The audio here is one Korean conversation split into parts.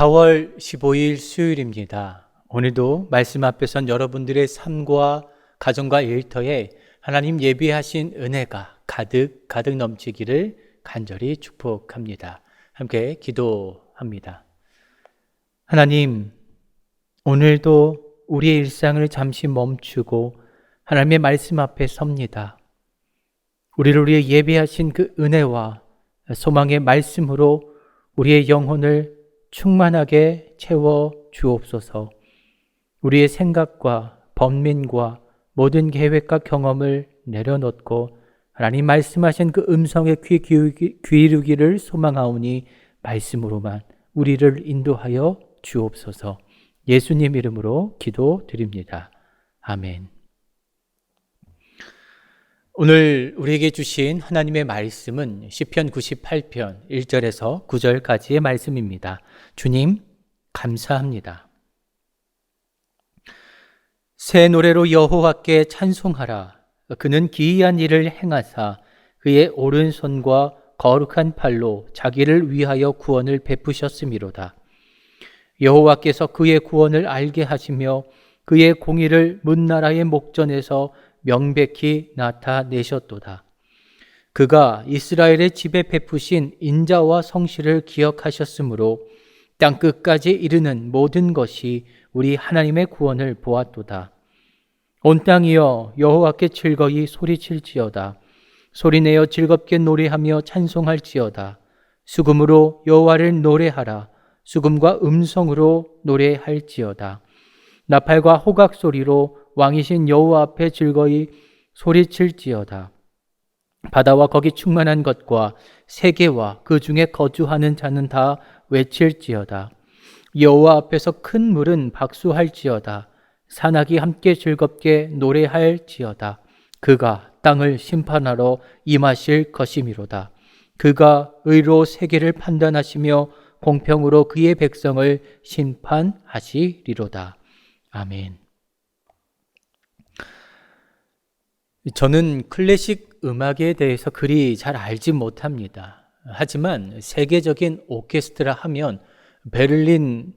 4월 15일 수요일입니다. 오늘도 말씀 앞에선 여러분들의 삶과 가정과 일터에 하나님 예비하신 은혜가 가득 넘치기를 간절히 축복합니다. 함께 기도합니다. 하나님, 오늘도 우리의 일상을 잠시 멈추고 하나님의 말씀 앞에 섭니다. 우리를 위해 예비하신 그 은혜와 소망의 말씀으로 우리의 영혼을 충만하게 채워 주옵소서. 우리의 생각과 번민과 모든 계획과 경험을 내려놓고 하나님 말씀하신 그 음성에 귀 기울이기를 소망하오니 말씀으로만 우리를 인도하여 주옵소서. 예수님 이름으로 기도드립니다. 아멘. 오늘 우리에게 주신 하나님의 말씀은 시편 98편 1절에서 9절까지의 말씀입니다. 주님, 감사합니다. 새 노래로 여호와께 찬송하라. 그는 기이한 일을 행하사 그의 오른손과 거룩한 팔로 자기를 위하여 구원을 베푸셨음이로다. 여호와께서 그의 구원을 알게 하시며 그의 공의를 문나라의 목전에서 명백히 나타내셨도다. 그가 이스라엘의 집에 베푸신 인자와 성실을 기억하셨으므로 땅 끝까지 이르는 모든 것이 우리 하나님의 구원을 보았도다. 온 땅이여 여호와께 즐거이 소리칠지어다. 소리내어 즐겁게 노래하며 찬송할지어다. 수금으로 여호와를 노래하라. 수금과 음성으로 노래할지어다. 나팔과 호각 소리로 왕이신 여호와 앞에 즐거이 소리칠지어다. 바다와 거기 충만한 것과 세계와 그 중에 거주하는 자는 다 외칠지어다. 여호와 앞에서 큰 물은 박수할지어다. 산악이 함께 즐겁게 노래할지어다. 그가 땅을 심판하러 임하실 것이미로다. 그가 의로 세계를 판단하시며 공평으로 그의 백성을 심판하시리로다. 아멘. 저는 클래식 음악에 대해서 그리 잘 알지 못합니다. 하지만 세계적인 오케스트라 하면 베를린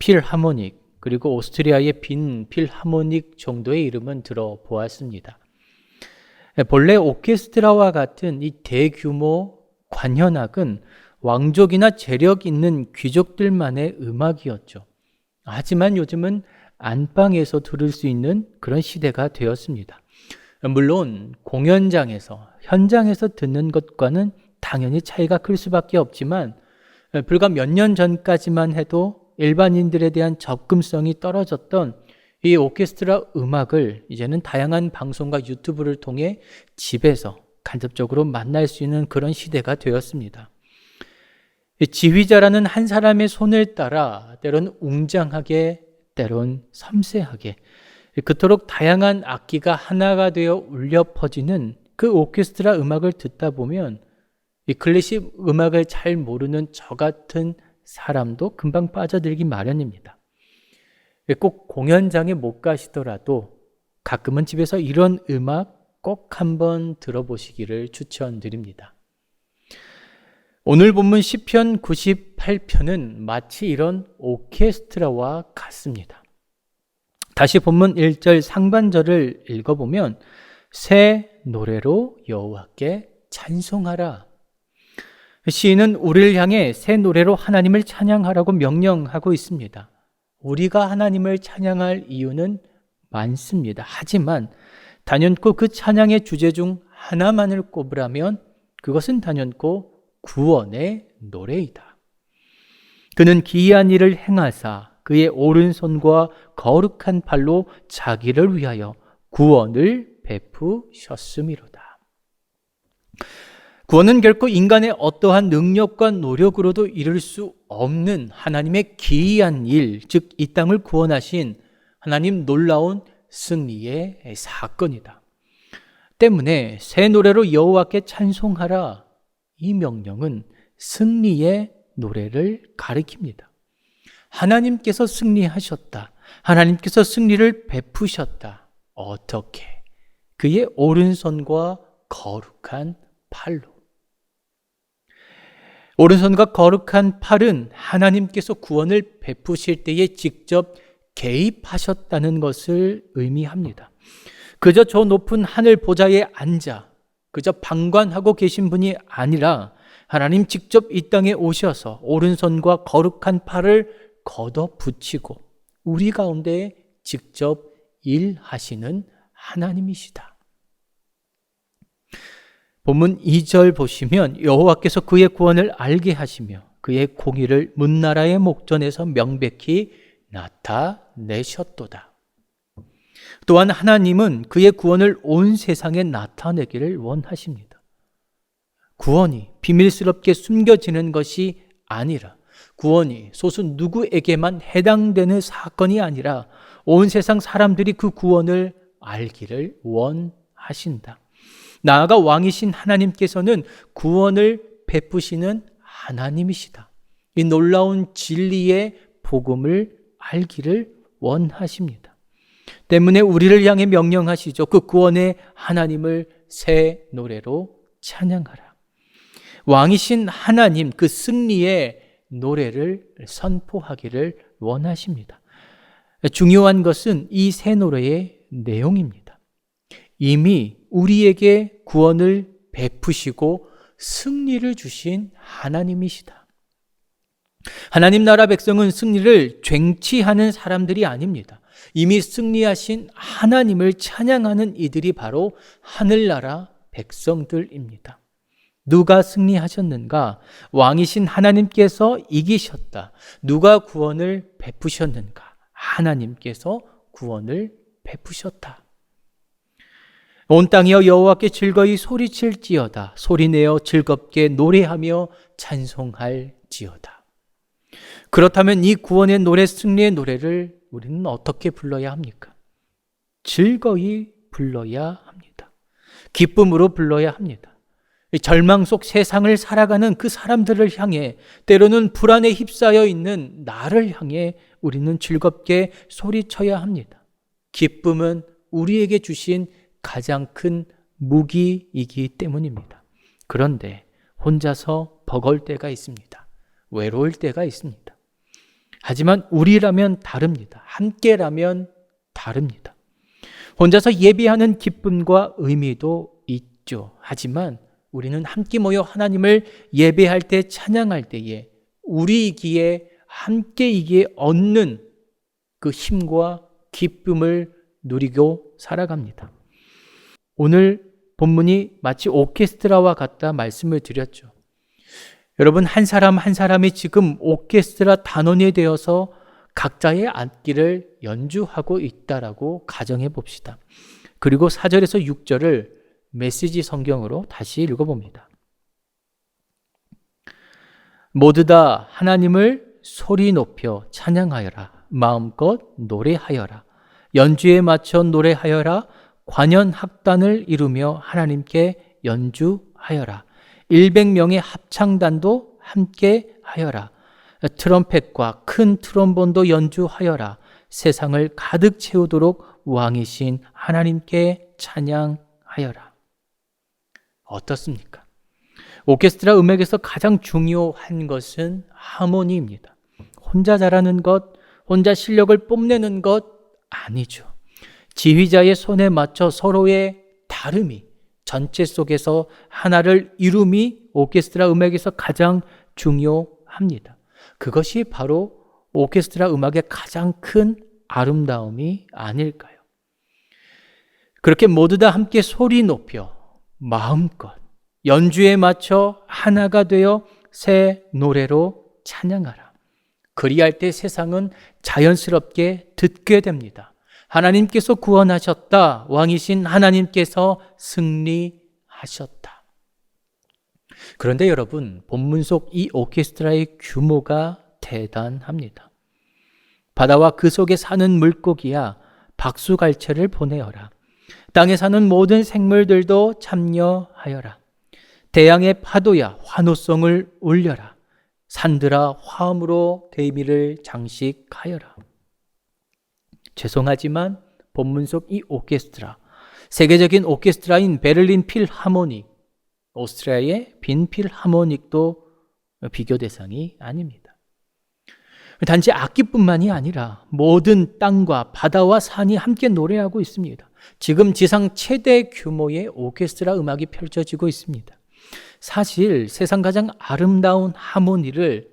필하모닉 그리고 오스트리아의 빈 필하모닉 정도의 이름은 들어보았습니다. 본래 오케스트라와 같은 이 대규모 관현악은 왕족이나 재력 있는 귀족들만의 음악이었죠. 하지만 요즘은 안방에서 들을 수 있는 그런 시대가 되었습니다. 물론 공연장에서, 현장에서 듣는 것과는 당연히 차이가 클 수밖에 없지만 불과 몇 년 전까지만 해도 일반인들에 대한 접근성이 떨어졌던 이 오케스트라 음악을 이제는 다양한 방송과 유튜브를 통해 집에서 간접적으로 만날 수 있는 그런 시대가 되었습니다. 지휘자라는 한 사람의 손을 따라 때론 웅장하게, 때론 섬세하게 그토록 다양한 악기가 하나가 되어 울려 퍼지는 그 오케스트라 음악을 듣다 보면 이 클래식 음악을 잘 모르는 저 같은 사람도 금방 빠져들기 마련입니다. 꼭 공연장에 못 가시더라도 가끔은 집에서 이런 음악 꼭 한번 들어보시기를 추천드립니다. 오늘 본문 시편 98편은 마치 이런 오케스트라와 같습니다. 다시 본문 1절 상반절을 읽어보면 새 노래로 여호와께 찬송하라. 시인은 우리를 향해 새 노래로 하나님을 찬양하라고 명령하고 있습니다. 우리가 하나님을 찬양할 이유는 많습니다. 하지만 단연코 그 찬양의 주제 중 하나만을 꼽으라면 그것은 단연코 구원의 노래이다. 그는 기이한 일을 행하사 그의 오른손과 거룩한 팔로 자기를 위하여 구원을 베푸셨음이로다. 구원은 결코 인간의 어떠한 능력과 노력으로도 이룰 수 없는 하나님의 기이한 일, 즉 이 땅을 구원하신 하나님 놀라운 승리의 사건이다. 때문에 새 노래로 여호와께 찬송하라. 이 명령은 승리의 노래를 가리킵니다. 하나님께서 승리하셨다. 하나님께서 승리를 베푸셨다. 어떻게? 그의 오른손과 거룩한 팔로. 오른손과 거룩한 팔은 하나님께서 구원을 베푸실 때에 직접 개입하셨다는 것을 의미합니다. 그저 저 높은 하늘 보좌에 앉아 그저 방관하고 계신 분이 아니라 하나님 직접 이 땅에 오셔서 오른손과 거룩한 팔을 걷어붙이고 우리 가운데 직접 일하시는 하나님이시다. 본문 2절 보시면 여호와께서 그의 구원을 알게 하시며 그의 공의를 문나라의 목전에서 명백히 나타내셨도다. 또한 하나님은 그의 구원을 온 세상에 나타내기를 원하십니다. 구원이 비밀스럽게 숨겨지는 것이 아니라 구원이 소수 누구에게만 해당되는 사건이 아니라 온 세상 사람들이 그 구원을 알기를 원하신다. 나아가 왕이신 하나님께서는 구원을 베푸시는 하나님이시다. 이 놀라운 진리의 복음을 알기를 원하십니다. 때문에 우리를 향해 명령하시죠. 그 구원의 하나님을 새 노래로 찬양하라. 왕이신 하나님 그 승리의 노래를 선포하기를 원하십니다. 중요한 것은 이 새 노래의 내용입니다. 이미 우리에게 구원을 베푸시고 승리를 주신 하나님이시다. 하나님 나라 백성은 승리를 쟁취하는 사람들이 아닙니다. 이미 승리하신 하나님을 찬양하는 이들이 바로 하늘나라 백성들입니다. 누가 승리하셨는가? 왕이신 하나님께서 이기셨다. 누가 구원을 베푸셨는가? 하나님께서 구원을 베푸셨다. 온 땅이여 여호와께 즐거이 소리칠지어다. 소리내어 즐겁게 노래하며 찬송할지어다. 그렇다면 이 구원의 노래, 승리의 노래를 우리는 어떻게 불러야 합니까? 즐거이 불러야 합니다. 기쁨으로 불러야 합니다. 절망 속 세상을 살아가는 그 사람들을 향해, 때로는 불안에 휩싸여 있는 나를 향해 우리는 즐겁게 소리쳐야 합니다. 기쁨은 우리에게 주신 가장 큰 무기이기 때문입니다. 그런데 혼자서 버거울 때가 있습니다. 외로울 때가 있습니다. 하지만 우리라면 다릅니다. 함께라면 다릅니다. 혼자서 예배하는 기쁨과 의미도 있죠. 하지만 우리는 함께 모여 하나님을 예배할 때, 찬양할 때에 우리이기에, 함께이기에 얻는 그 힘과 기쁨을 누리고 살아갑니다. 오늘 본문이 마치 오케스트라와 같다 말씀을 드렸죠. 여러분, 한 사람 한 사람이 지금 오케스트라 단원이 되어서 각자의 악기를 연주하고 있다라고 가정해 봅시다. 그리고 4절에서 6절을 메시지 성경으로 다시 읽어봅니다. 모두 다 하나님을 소리 높여 찬양하여라. 마음껏 노래하여라. 연주에 맞춰 노래하여라. 관현 합단을 이루며 하나님께 연주하여라. 100명의 합창단도 함께 하여라. 트럼펫과 큰 트럼본도 연주하여라. 세상을 가득 채우도록 왕이신 하나님께 찬양하여라. 어떻습니까? 오케스트라 음악에서 가장 중요한 것은 하모니입니다. 혼자 잘하는 것, 혼자 실력을 뽐내는 것 아니죠. 지휘자의 손에 맞춰 서로의 다름이 전체 속에서 하나를 이룸이 오케스트라 음악에서 가장 중요합니다. 그것이 바로 오케스트라 음악의 가장 큰 아름다움이 아닐까요? 그렇게 모두 다 함께 소리 높여 마음껏 연주에 맞춰 하나가 되어 새 노래로 찬양하라. 그리할 때 세상은 자연스럽게 듣게 됩니다. 하나님께서 구원하셨다. 왕이신 하나님께서 승리하셨다. 그런데 여러분, 본문 속 이 오케스트라의 규모가 대단합니다. 바다와 그 속에 사는 물고기야 박수갈채를 보내어라. 땅에 사는 모든 생물들도 참여하여라. 대양의 파도야 환호성을 울려라. 산들아 화음으로 대미를 장식하여라. 죄송하지만 본문 속 이 오케스트라, 세계적인 오케스트라인 베를린 필하모닉, 오스트리아의 빈 필하모닉도 비교 대상이 아닙니다. 단지 악기뿐만이 아니라 모든 땅과 바다와 산이 함께 노래하고 있습니다. 지금 지상 최대 규모의 오케스트라 음악이 펼쳐지고 있습니다. 사실 세상 가장 아름다운 하모니를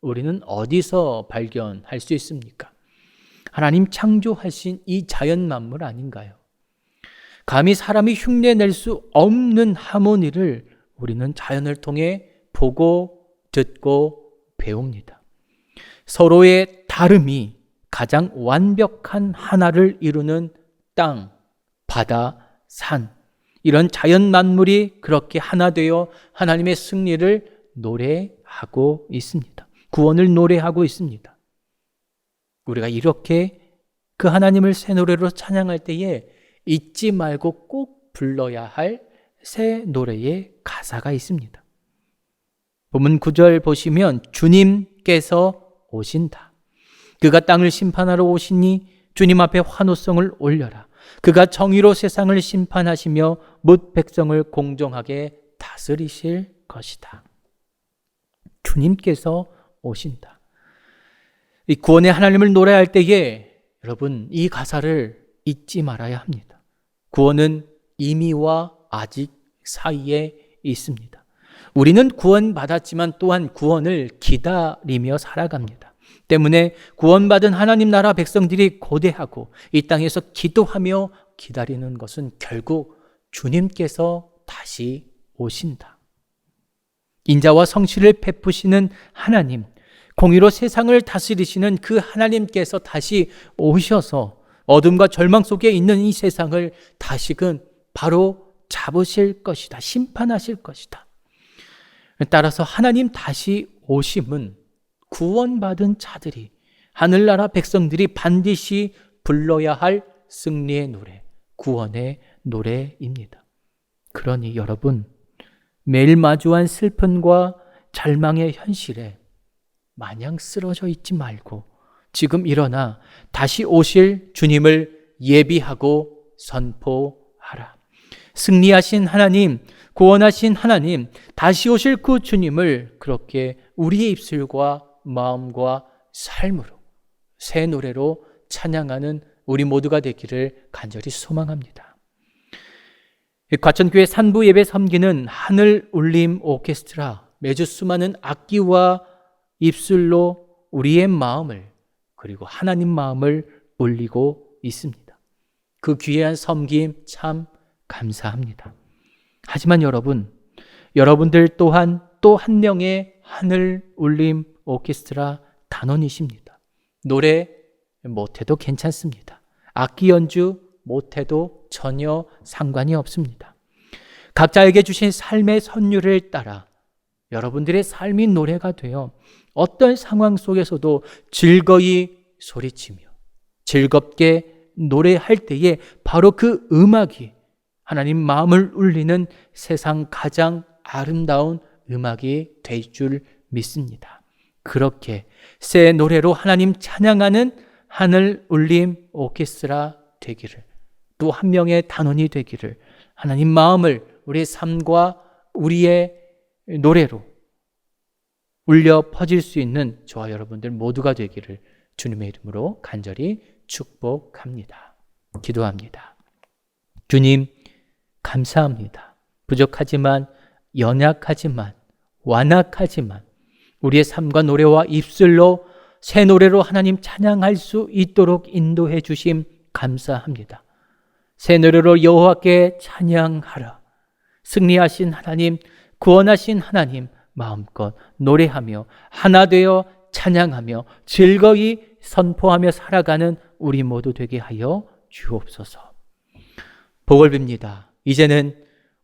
우리는 어디서 발견할 수 있습니까? 하나님 창조하신 이 자연 만물 아닌가요? 감히 사람이 흉내낼 수 없는 하모니를 우리는 자연을 통해 보고 듣고 배웁니다. 서로의 다름이 가장 완벽한 하나를 이루는 땅, 바다, 산, 이런 자연 만물이 그렇게 하나 되어 하나님의 승리를 노래하고 있습니다. 구원을 노래하고 있습니다. 우리가 이렇게 그 하나님을 새 노래로 찬양할 때에 잊지 말고 꼭 불러야 할 새 노래의 가사가 있습니다. 본문 9절 보시면 주님께서 오신다. 그가 땅을 심판하러 오시니 주님 앞에 환호성을 올려라. 그가 정의로 세상을 심판하시며 뭇 백성을 공정하게 다스리실 것이다. 주님께서 오신다. 이 구원의 하나님을 노래할 때에 여러분 이 가사를 잊지 말아야 합니다. 구원은 이미와 아직 사이에 있습니다. 우리는 구원받았지만 또한 구원을 기다리며 살아갑니다. 때문에 구원받은 하나님 나라 백성들이 고대하고 이 땅에서 기도하며 기다리는 것은 결국 주님께서 다시 오신다. 인자와 성실을 베푸시는 하나님, 공의로 세상을 다스리시는 그 하나님께서 다시 오셔서 어둠과 절망 속에 있는 이 세상을 다시금 바로 잡으실 것이다. 심판하실 것이다. 따라서 하나님 다시 오심은 구원받은 자들이, 하늘나라 백성들이 반드시 불러야 할 승리의 노래, 구원의 노래입니다. 그러니 여러분, 매일 마주한 슬픔과 절망의 현실에 마냥 쓰러져 있지 말고 지금 일어나 다시 오실 주님을 예비하고 선포하라. 승리하신 하나님, 구원하신 하나님, 다시 오실 그 주님을 그렇게 우리의 입술과 마음과 삶으로 새 노래로 찬양하는 우리 모두가 되기를 간절히 소망합니다. 과천교회 산부 예배 섬기는 하늘 울림 오케스트라, 매주 수많은 악기와 입술로 우리의 마음을 그리고 하나님 마음을 울리고 있습니다. 그 귀한 섬김 참 감사합니다. 하지만 여러분들 또한 또 한 명의 하늘 울림 오케스트라 단원이십니다. 노래 못해도 괜찮습니다. 악기 연주 못해도 전혀 상관이 없습니다. 각자에게 주신 삶의 선율을 따라 여러분들의 삶이 노래가 되어 어떤 상황 속에서도 즐거이 소리치며 즐겁게 노래할 때에 바로 그 음악이 하나님 마음을 울리는 세상 가장 아름다운 음악이 될 줄 믿습니다. 그렇게 새 노래로 하나님 찬양하는 하늘 울림 오케스트라 되기를, 또 한 명의 단원이 되기를, 하나님 마음을 우리의 삶과 우리의 노래로 울려 퍼질 수 있는 저와 여러분들 모두가 되기를 주님의 이름으로 간절히 축복합니다. 기도합니다. 주님, 감사합니다. 부족하지만, 연약하지만, 완악하지만 우리의 삶과 노래와 입술로 새 노래로 하나님 찬양할 수 있도록 인도해 주심 감사합니다. 새 노래로 여호와께 찬양하라. 승리하신 하나님, 구원하신 하나님 마음껏 노래하며 하나 되어 찬양하며 즐거이 선포하며 살아가는 우리 모두 되게 하여 주옵소서. 복을 빕니다. 이제는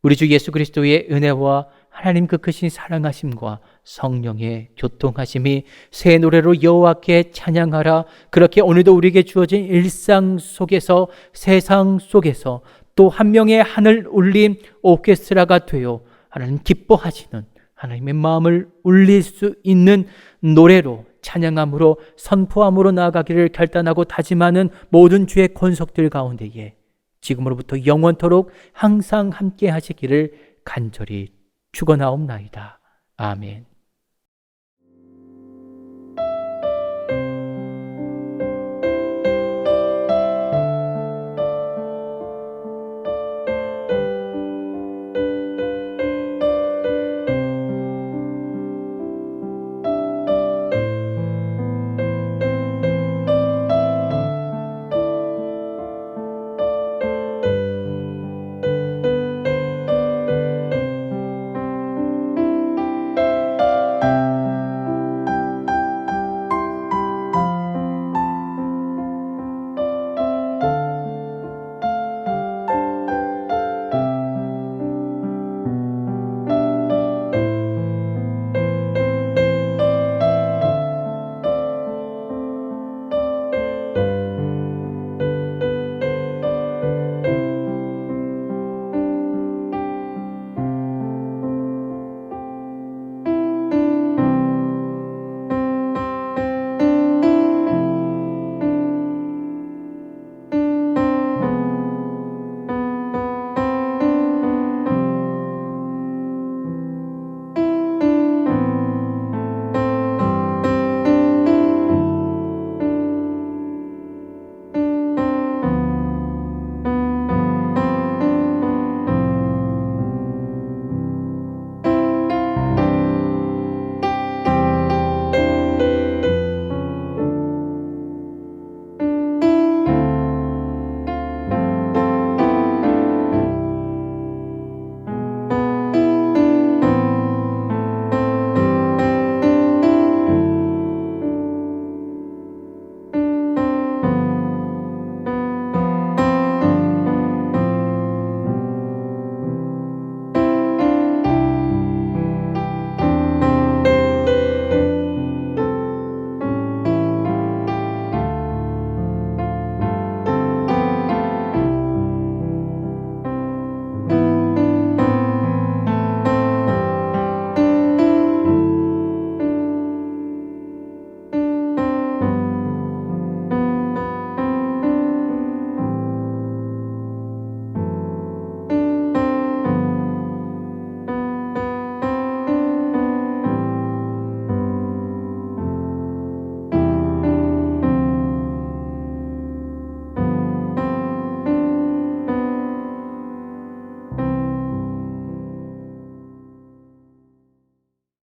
우리 주 예수 그리스도의 은혜와 하나님 그 크신 사랑하심과 성령의 교통하심이 새 노래로 여호와께 찬양하라. 그렇게 오늘도 우리에게 주어진 일상 속에서, 세상 속에서 또 한 명의 하늘 울림 오케스트라가 되어 하나님 기뻐하시는, 하나님의 마음을 울릴 수 있는 노래로, 찬양함으로, 선포함으로 나아가기를 결단하고 다짐하는 모든 주의 권속들 가운데에 지금으로부터 영원토록 항상 함께 하시기를 간절히 축원하옵나이다. 아멘.